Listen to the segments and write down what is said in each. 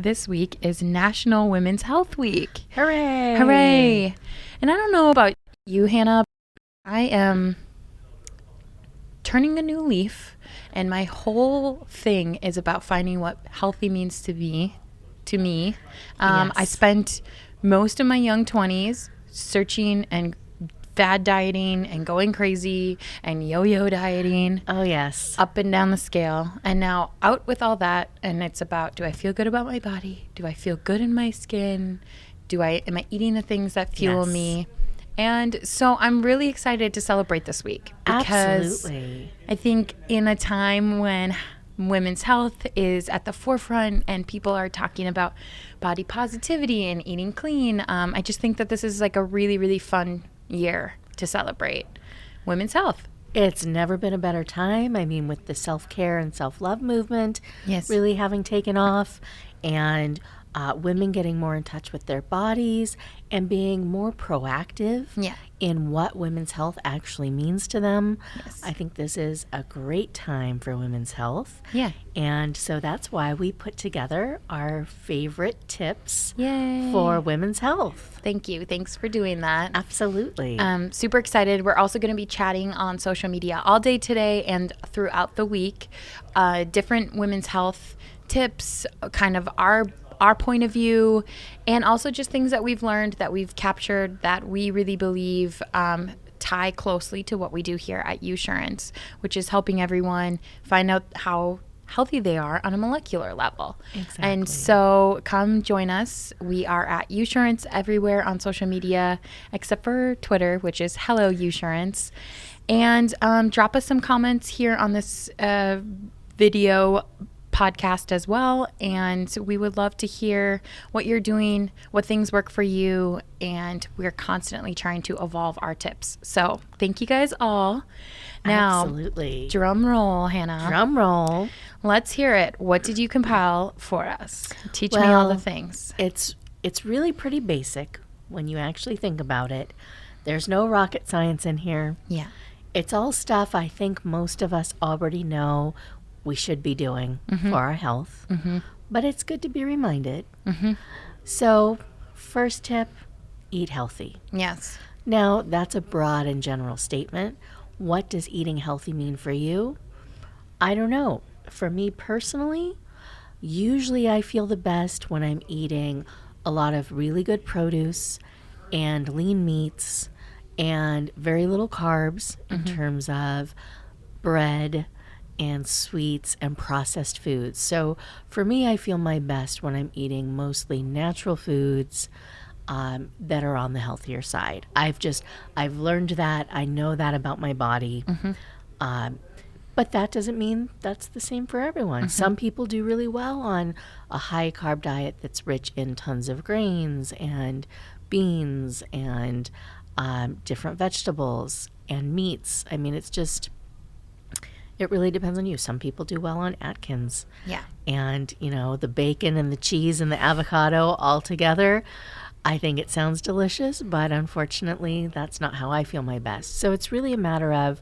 this week is National Women's Health Week. Hooray! Hooray! And I don't know about you, Hannah. I am turning a new leaf, and my whole thing is about finding what healthy means to me. Yes. I spent most of my young 20s searching and fad dieting and going crazy and yo-yo dieting. Oh, yes. Up and down the scale. And now out with all that, and it's about, do I feel good about my body? Do I feel good in my skin? Am I eating the things that fuel me? And so I'm really excited to celebrate this week because Absolutely. I think in a time when women's health is at the forefront and people are talking about body positivity and eating clean, I just think that this is like a really, really fun year to celebrate women's health. It's never been a better time. I mean, with the self-care and self-love movement really having taken off, and women getting more in touch with their bodies and being more proactive in what women's health actually means to them. Yes. I think this is a great time for women's health. Yeah. And so that's why we put together our favorite tips Yay. for women's health. Thank you. Thanks for doing that. Absolutely. Super excited. We're also going to be chatting on social media all day today and throughout the week. Different women's health tips, kind of our point of view, and also just things that we've learned, that we've captured, that we really believe tie closely to what we do here at Usurance, which is helping everyone find out how healthy they are on a molecular level. Exactly. And so come join us. We are at Usurance everywhere on social media, except for Twitter, which is Hello Usurance. And drop us some comments here on this video podcast as well, and we would love to hear what you're doing, what things work for you, and we're constantly trying to evolve our tips. So thank you guys all. Now, absolutely. Drum roll, Hannah. Drum roll. Let's hear it. What did you compile for us? Teach me all the things. It's really pretty basic when you actually think about it. There's no rocket science in here. Yeah. It's all stuff I think most of us already know we should be doing for our health, but it's good to be reminded. So, first tip, eat healthy. Yes. Now, that's a broad and general statement. What does eating healthy mean for you? I don't know. For me personally, usually I feel the best when I'm eating a lot of really good produce and lean meats and very little carbs in terms of bread and sweets and processed foods. So for me, I feel my best when I'm eating mostly natural foods that are on the healthier side. I've learned that. I know that about my body. But that doesn't mean that's the same for everyone. Some people do really well on a high carb diet that's rich in tons of grains and beans and different vegetables and meats. I mean, it really depends on you. Some people do well on Atkins. Yeah. And, the bacon and the cheese and the avocado all together, I think it sounds delicious, but unfortunately, that's not how I feel my best. So it's really a matter of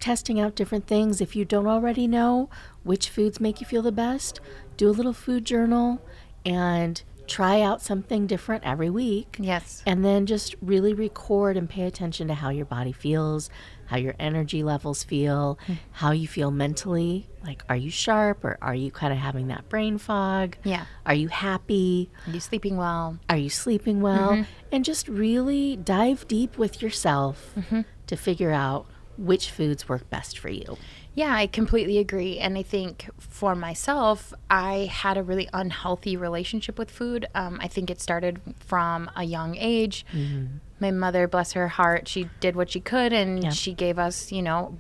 testing out different things. If you don't already know which foods make you feel the best, do a little food journal and try out something different every week. Yes. And then just really record and pay attention to how your body feels, how your energy levels feel, how you feel mentally. Like, are you sharp or are you kind of having that brain fog? Yeah. Are you happy? Are you sleeping well? Are you sleeping well? And just really dive deep with yourself to figure out which foods work best for you. Yeah, I completely agree. And I think for myself, I had a really unhealthy relationship with food. I think it started from a young age. My mother, bless her heart, she did what she could, and she gave us,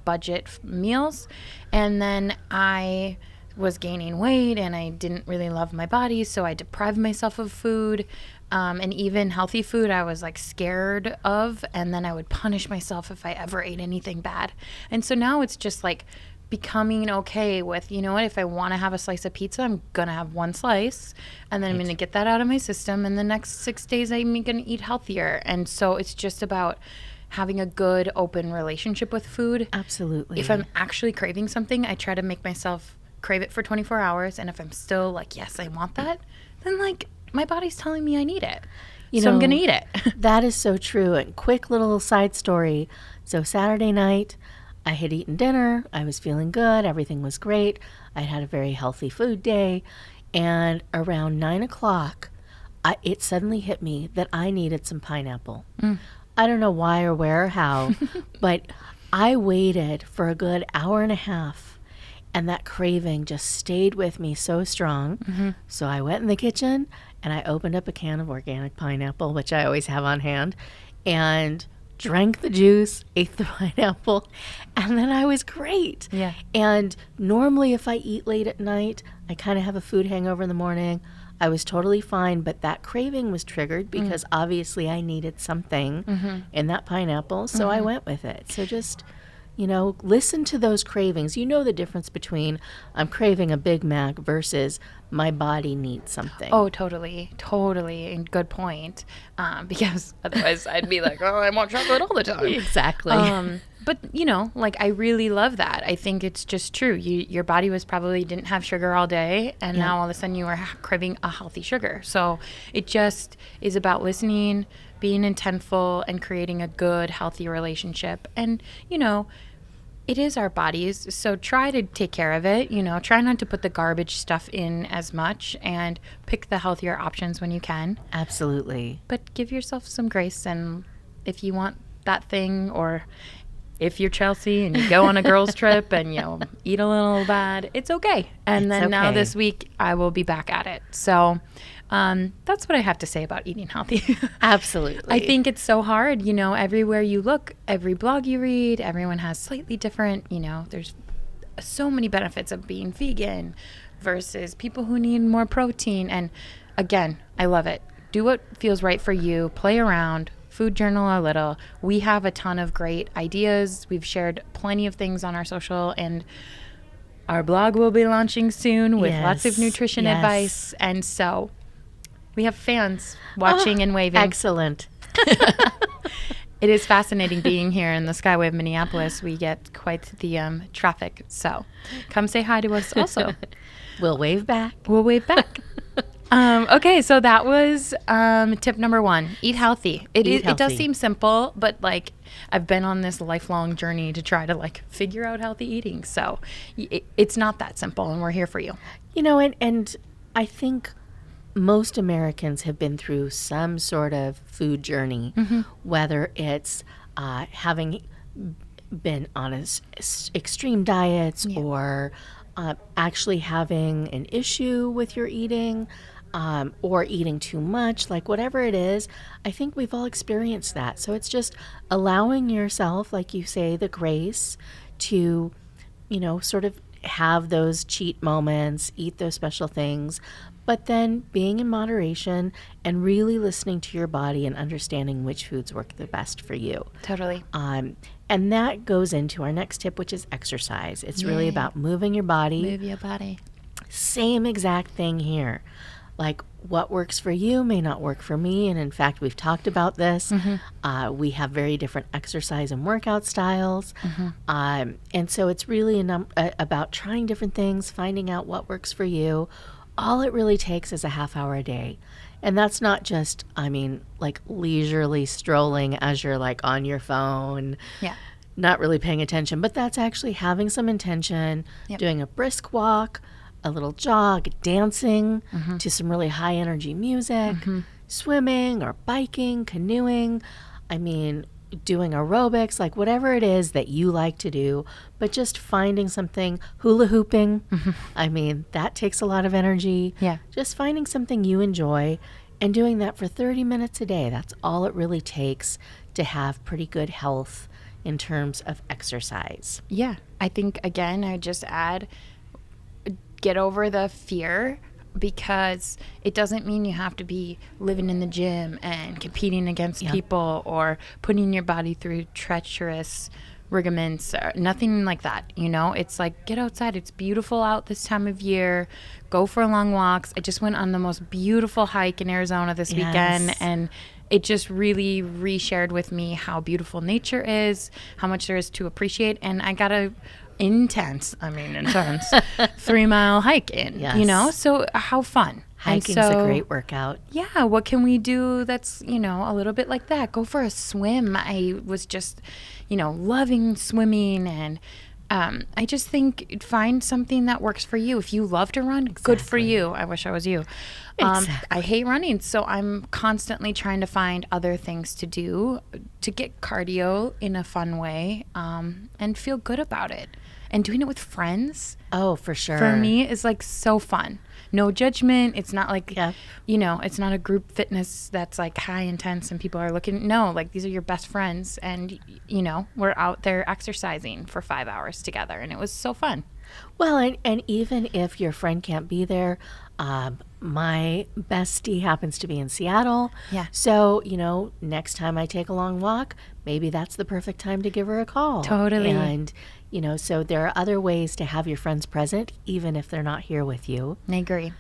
budget meals. And then I was gaining weight and I didn't really love my body, so I deprived myself of food. And even healthy food I was like scared of, and then I would punish myself if I ever ate anything bad. And so now it's just like becoming okay with, if I want to have a slice of pizza, I'm going to have one slice, and then I'm going to get that out of my system, and the next 6 days I'm going to eat healthier. And so it's just about having a good, open relationship with food. Absolutely. If I'm actually craving something, I try to make myself crave it for 24 hours. And if I'm still like, yes, I want that, then like my body's telling me I need it. So I'm going to eat it. That is so true. And quick little side story. So Saturday night, I had eaten dinner. I was feeling good. Everything was great. I had a very healthy food day. And around 9 o'clock, it suddenly hit me that I needed some pineapple. I don't know why or where or how, but I waited for a good hour and a half, and that craving just stayed with me so strong. So I went in the kitchen, and I opened up a can of organic pineapple, which I always have on hand, and drank the juice, ate the pineapple, and then I was great. Yeah. And normally if I eat late at night, I kind of have a food hangover in the morning. I was totally fine, but that craving was triggered because obviously I needed something in that pineapple, so I went with it. So just, listen to those cravings. You know the difference between I'm craving a Big Mac versus my body needs something. Oh, totally. And good point. Because otherwise I'd be like, oh, I want chocolate all the time. Exactly. But, I really love that. I think it's just true. Your body didn't have sugar all day, and now all of a sudden you are craving a healthy sugar. So it just is about listening, being intentful, and creating a good, healthy relationship. And, it is our bodies, so try to take care of it. Try not to put the garbage stuff in as much, and pick the healthier options when you can. Absolutely. But give yourself some grace, and if you want that thing, or if you're Chelsea and you go on a girls trip and eat a little bad, it's okay. And then now this week I will be back at it. So that's what I have to say about eating healthy. Absolutely. I think it's so hard, everywhere you look, every blog you read, everyone has slightly different, there's so many benefits of being vegan versus people who need more protein. And again, I love it. Do what feels right for you. Play around. Food journal a little. We have a ton of great ideas. We've shared plenty of things on our social, and our blog will be launching soon with lots of nutrition advice. And so we have fans watching and waving. Excellent. It is fascinating being here in the Skyway of Minneapolis. We get quite the traffic. So come say hi to us also. We'll wave back. Okay, so that was tip number 1. Eat healthy. It does seem simple, but I've been on this lifelong journey to try to figure out healthy eating. So it's not that simple, and we're here for you. And I think most Americans have been through some sort of food journey, whether it's having been on extreme diets or actually having an issue with your eating, or eating too much, whatever it is. I think we've all experienced that. So it's just allowing yourself, like you say, the grace to, sort of have those cheat moments, eat those special things, but then being in moderation and really listening to your body and understanding which foods work the best for you. Totally. And that goes into our next tip, which is exercise. It's really about moving your body. Move your body. Same exact thing here. What works for you may not work for me. And in fact, we've talked about this. We have very different exercise and workout styles. And so it's really about trying different things, finding out what works for you. All it really takes is a half hour a day. And that's not just, leisurely strolling as you're on your phone, not really paying attention, but that's actually having some intention, doing a brisk walk, a little jog, dancing to some really high energy music, swimming or biking, canoeing. Doing aerobics, whatever it is that you like to do, but just finding something, hula hooping. That takes a lot of energy. Yeah. Just finding something you enjoy and doing that for 30 minutes a day. That's all it really takes to have pretty good health in terms of exercise. Yeah. I think, again, I just add, get over the fear, because it doesn't mean you have to be living in the gym and competing against people or putting your body through treacherous ligaments or nothing like that. It's get outside. It's beautiful out this time of year. Go for long walks. I just went on the most beautiful hike in Arizona this weekend, and it just really reshared with me how beautiful nature is, how much there is to appreciate. And I got a intense. 3-mile hike in, Yes. so how fun. Hiking's And a great workout. yeah, what can we do that's, a little bit like that? Go for a swim. I was just, loving swimming, and I just think find something that works for you. If you love to run, good for you. I wish I was you. I hate running, so I'm constantly trying to find other things to do to get cardio in a fun way, and feel good about it. And doing it with friends, Oh, for sure. for me, is like so fun. No judgment. It's not like, Yep. it's not a group fitness that's like high intense and people are looking. No, like these are your best friends, and we're out there exercising for 5 hours together, and it was so fun. Well, and even if your friend can't be there, my bestie happens to be in Seattle. Yeah. So, next time I take a long walk, maybe that's the perfect time to give her a call. Totally. And, so there are other ways to have your friends present, even if they're not here with you. I agree.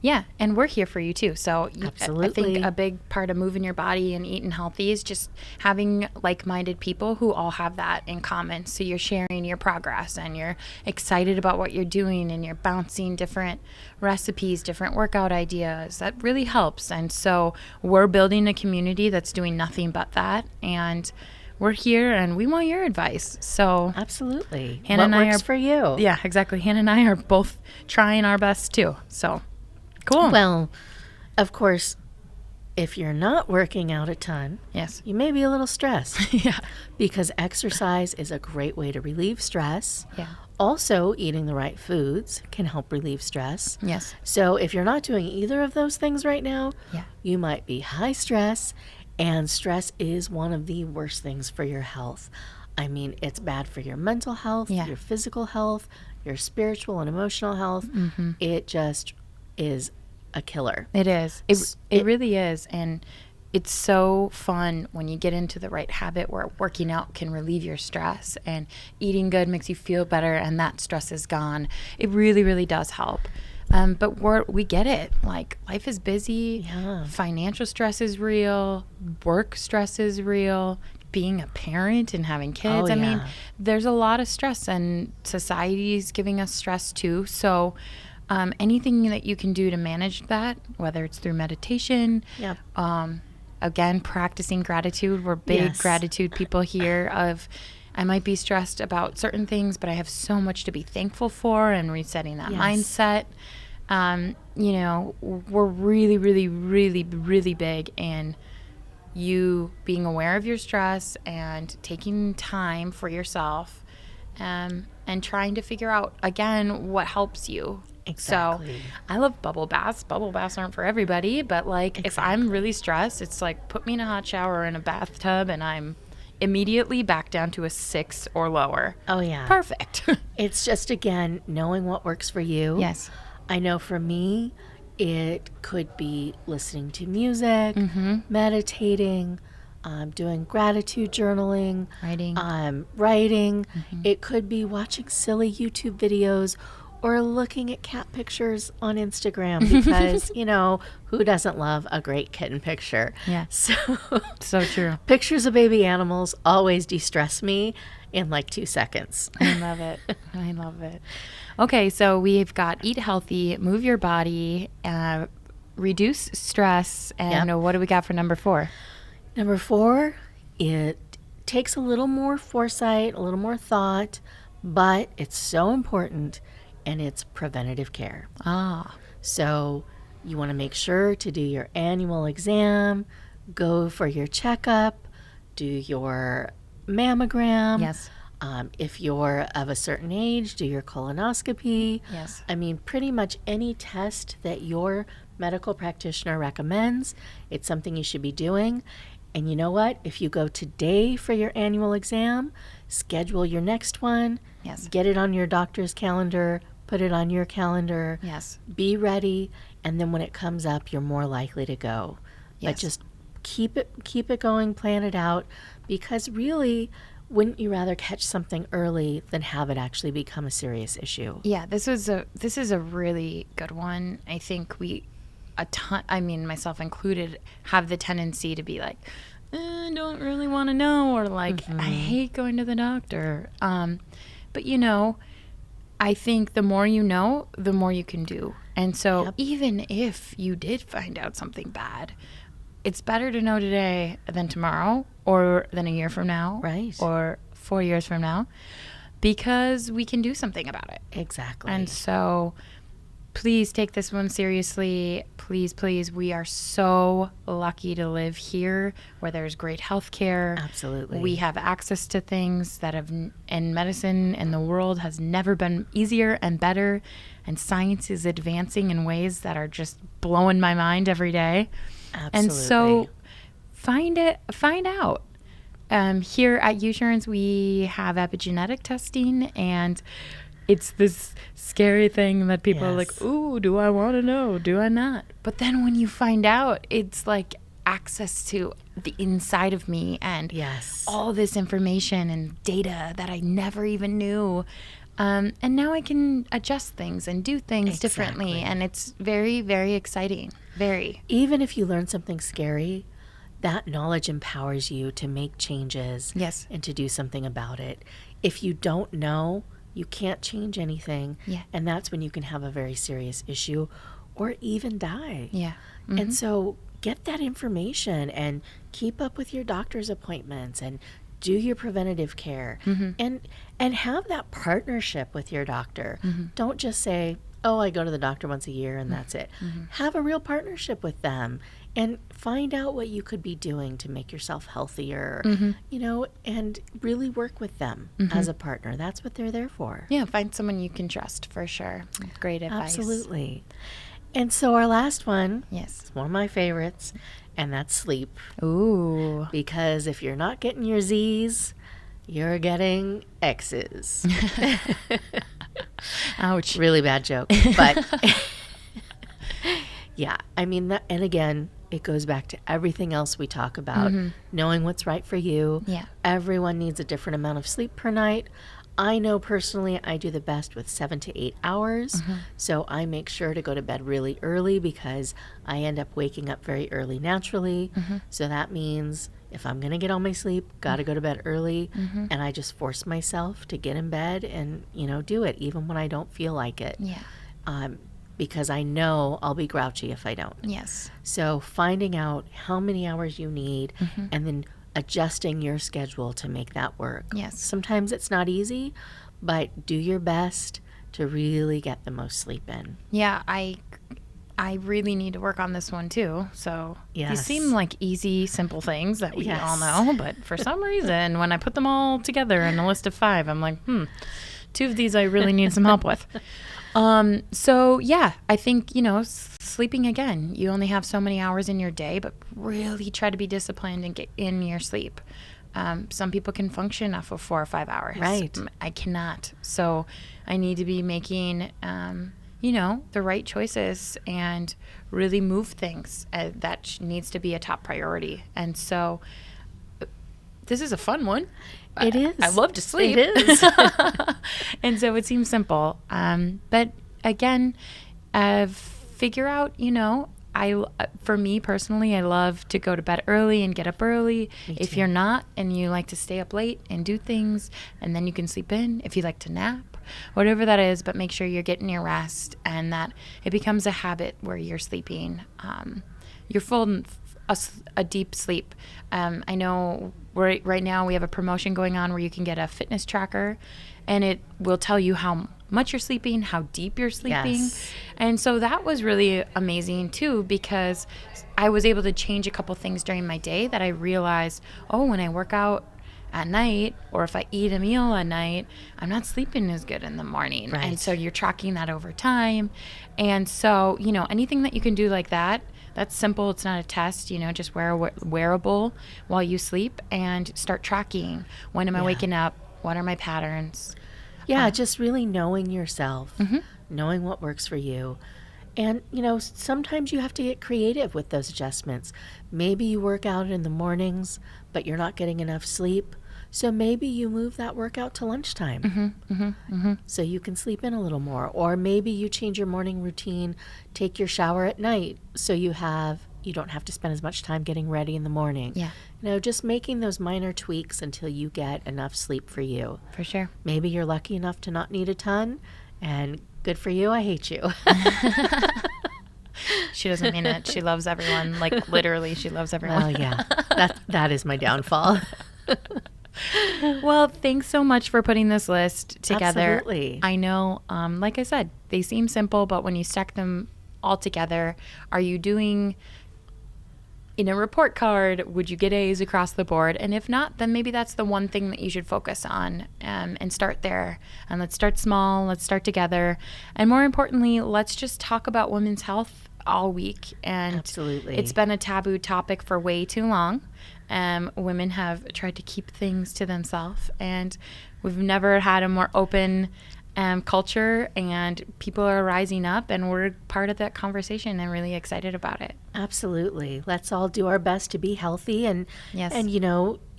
Yeah, and we're here for you too. So I Absolutely. think a big part of moving your body and eating healthy is just having like-minded people who all have that in common. So you're sharing your progress and you're excited about what you're doing, and you're bouncing different recipes, different workout ideas. That really helps. And so we're building a community that's doing nothing but that. And we're here and we want your advice. So Absolutely. Hannah What and I works are- for you? yeah, exactly. Hannah and I are both trying our best too. So cool. Well, of course, if you're not working out a ton, yes. you may be a little stressed. Yeah. Because exercise is a great way to relieve stress. Yeah. Also, eating the right foods can help relieve stress. Yes. So, if you're not doing either of those things right now, Yeah. you might be high stress, and stress is one of the worst things for your health. It's bad for your mental health, Yeah. your physical health, your spiritual and emotional health. Mm-hmm. It just is a killer. It is. It really is. And it's so fun when you get into the right habit where working out can relieve your stress, and eating good makes you feel better, and that stress is gone. It really, really does help. But we get it. Like, life is busy. Yeah. Financial stress is real. Work stress is real. Being a parent and having kids. Oh, I mean, yeah. there's a lot of stress, and society's giving us stress too. So anything that you can do to manage that, whether it's through meditation, Yep. again, practicing gratitude. We're big Yes. gratitude people here. I might be stressed about certain things, but I have so much to be thankful for, and resetting that Yes. mindset. We're really, really, really, really big in you being aware of your stress and taking time for yourself, and trying to figure out, again, what helps you. Exactly. So I love bubble baths. Bubble baths aren't for everybody, but if I'm really stressed, it's like, put me in a hot shower or in a bathtub, and I'm immediately back down to a 6 or lower. Oh, yeah. Perfect. It's just, again, knowing what works for you. Yes. I know for me, it could be listening to music, meditating, doing gratitude journaling, Writing. It could be watching silly YouTube videos or looking at cat pictures on Instagram because, who doesn't love a great kitten picture? Yeah. So So true. pictures of baby animals always de-stress me in like 2 seconds. I love it. I love it. Okay, so we've got eat healthy, move your body, reduce stress, and Yep. what do we got for number 4? Number 4, it takes a little more foresight, a little more thought, but it's so important, and it's preventative care. Ah, So you want to make sure to do your annual exam, go for your checkup, do your mammogram. yes. If you're of a certain age, do your colonoscopy. Yes. Pretty much any test that your medical practitioner recommends, it's something you should be doing. And you know what? If you go today for your annual exam, schedule your next one. Yes. Get it on your doctor's calendar, put it on your calendar. Yes. Be ready, and then when it comes up, you're more likely to go. Yes. But just keep it going, plan it out, because really, wouldn't you rather catch something early than have it actually become a serious issue? Yeah, this is a really good one. I think myself included, have the tendency to be like, I don't really want to know, or like, I hate going to the doctor. But, I think the more you know, the more you can do. And so even if you did find out something bad, it's better to know today than tomorrow or than a year from now. Right. Or 4 years from now, because we can do something about it. Exactly. And so please take this one seriously. Please, please. We are so lucky to live here where there's great health care. Absolutely. We have access to things that and medicine in the world has never been easier and better. And science is advancing in ways that are just blowing my mind every day. Absolutely. And so find out. Here at Usurance, we have epigenetic testing, and it's this scary thing that people are like, ooh, do I want to know? Do I not? But then when you find out, it's like access to the inside of me and all this information and data that I never even knew. And now I can adjust things and do things differently. And it's very, very exciting. Very. Even if you learn something scary, that knowledge empowers you to make changes and to do something about it. If you don't know, you can't change anything. Yeah. And that's when you can have a very serious issue or even die. Yeah. Mm-hmm. And so get that information and keep up with your doctor's appointments and do your preventative care and have that partnership with your doctor. Don't just say, oh, I go to the doctor once a year and that's it. Have a real partnership with them and find out what you could be doing to make yourself healthier, and really work with them as a partner. That's what they're there for. Yeah, find someone you can trust for sure. Great advice. Absolutely. And so our last one, is one of my favorites, and that's sleep. Ooh. Because if you're not getting your Z's, you're getting X's. Ouch. Really bad joke. But yeah, I mean, that, and again, it goes back to everything else we talk about, knowing what's right for you. Yeah. Everyone needs a different amount of sleep per night. I know personally I do the best with 7 to 8 hours. So I make sure to go to bed really early because I end up waking up very early naturally. So that means if I'm going to get all my sleep, got to go to bed early. And I just force myself to get in bed and, do it even when I don't feel like it. Yeah. Because I know I'll be grouchy if I don't. Yes. So finding out how many hours you need and then adjusting your schedule to make that work. Yes. Sometimes it's not easy, but do your best to really get the most sleep in. Yeah, I really need to work on this one too. So these seem like easy, simple things that we all know, but for some reason, when I put them all together in a list of 5, I'm like, 2 of these I really need some help with. So yeah, I think, sleeping again, you only have so many hours in your day, but really try to be disciplined and get in your sleep. Some people can function off of 4 or 5 hours. Right. I cannot. So I need to be making, the right choices and really move things. That needs to be a top priority. And so this is a fun one. It is. I love to sleep. It is. And so it seems simple. But again, figure out, for me personally, I love to go to bed early and get up early. If you're not and you like to stay up late and do things and then you can sleep in, if you like to nap, whatever that is, but make sure you're getting your rest and that it becomes a habit where you're sleeping. You're full a deep sleep. I know right now we have a promotion going on where you can get a fitness tracker and it will tell you how much you're sleeping, how deep you're sleeping. Yes. And so that was really amazing too, because I was able to change a couple things during my day that I realized, when I work out at night or if I eat a meal at night, I'm not sleeping as good in the morning. Right. And so you're tracking that over time. And so, anything that you can do like that, that's simple. It's not a test, just wear a wearable while you sleep and start tracking. When am I waking up? What are my patterns? Yeah, just really knowing yourself, knowing what works for you. And, sometimes you have to get creative with those adjustments. Maybe you work out in the mornings, but you're not getting enough sleep. So maybe you move that workout to lunchtime so you can sleep in a little more. Or maybe you change your morning routine, take your shower at night so you have you don't have to spend as much time getting ready in the morning. Yeah. Just making those minor tweaks until you get enough sleep for you. For sure. Maybe you're lucky enough to not need a ton, and good for you. I hate you. She doesn't mean it. She loves everyone. Like, literally, she loves everyone. Well, yeah. That is my downfall. Well, thanks so much for putting this list together. Absolutely. I know, like I said, they seem simple, but when you stack them all together, are you doing in a report card, would you get A's across the board? And if not, then maybe that's the one thing that you should focus on, and start there. And let's start small. Let's start together. And more importantly, let's just talk about women's health all week. And Absolutely. It's been a taboo topic for way too long. Women have tried to keep things to themselves, and we've never had a more open culture, and people are rising up, and we're part of that conversation and really excited about it. Absolutely. Let's all do our best to be healthy, and Yes. and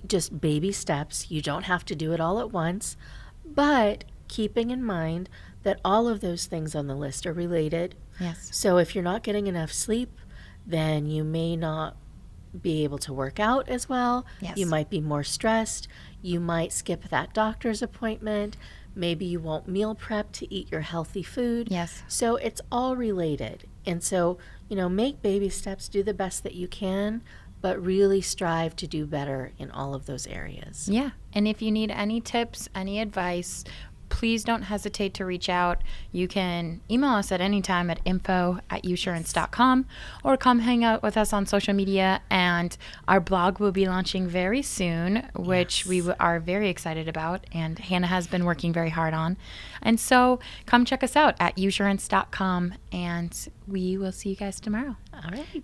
just baby steps. You don't have to do it all at once, but keeping in mind that all of those things on the list are related. Yes. So if you're not getting enough sleep, then you may not be able to work out as well. Yes. You might be more stressed. You might skip that doctor's appointment. Maybe you won't meal prep to eat your healthy food. Yes. So it's all related. And so, make baby steps, do the best that you can, but really strive to do better in all of those areas. Yeah. And if you need any tips, any advice, please don't hesitate to reach out. You can email us at any time at info@usurance.com, or come hang out with us on social media. And our blog will be launching very soon, which we are very excited about, and Hannah has been working very hard on. And so come check us out at usurance.com, and we will see you guys tomorrow. All right. Thank you.